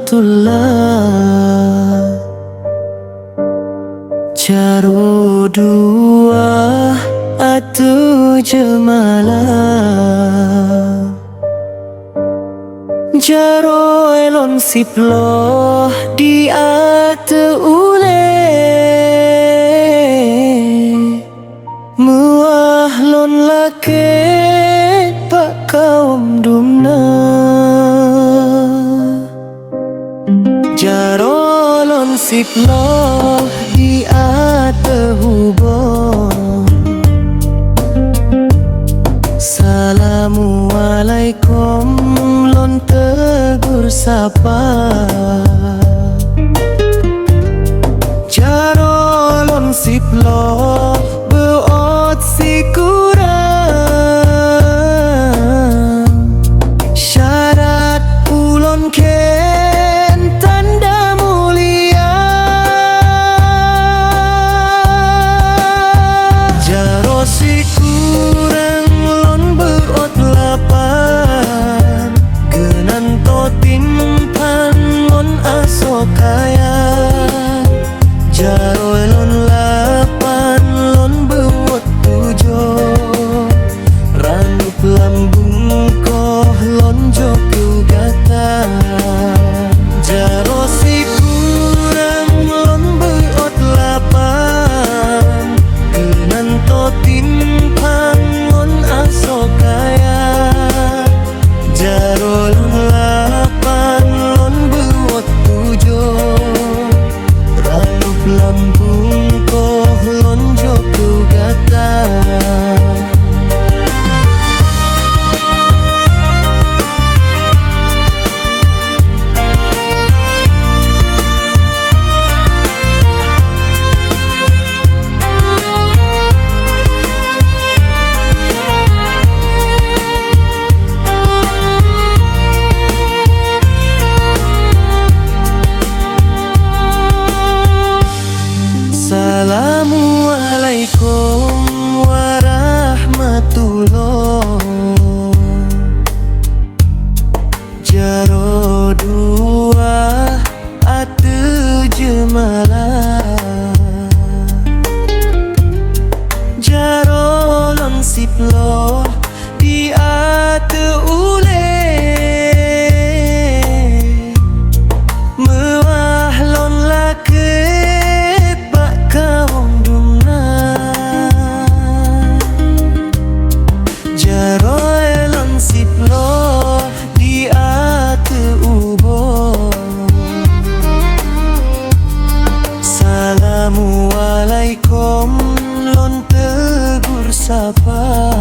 rahmatullah. Jaro dua atu jemalah, jaro elon siploh di ate ule, muah lon laket pak kaum dumna. Jaro lon siploh di ate hubung, Assalamualaikum lon tegur sapa. Jaro lon siploh beot si kurang, syarat ulon ken tanda mulia. Jaro si kurang lon beot lapan, genan to timpan lon aso kaya. Jaro lon lapan lon beot tujuh, randup lambung koh lon joku gata. Jaro si kurang lon beot lapan, genan to timpan lon aso kaya. Jaro lon lapan lon beot tujuh, randup lambung koh lon joku gata. Assalamualaikum warahmatullah. Jaro dua ate jemalah, jaro lon siploh di ate ule, mewah lon laket bak kaum dumna. Jaro elon siploh di ate ubon, Assalamualaikum lon tegur sapa.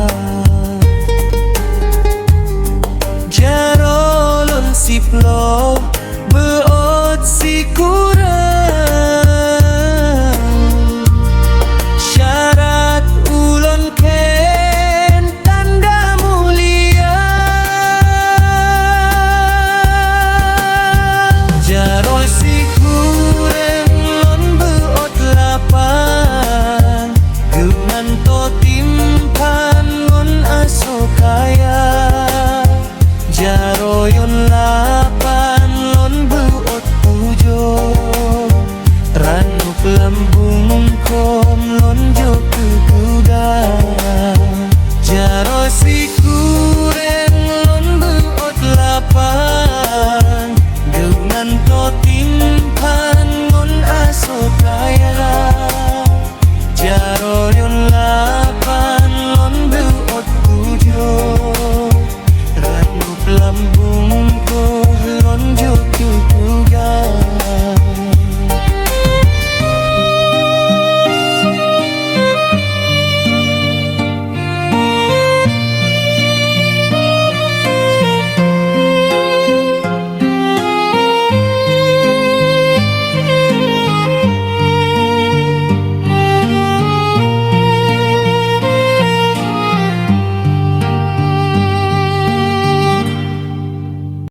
Jaro lon siploh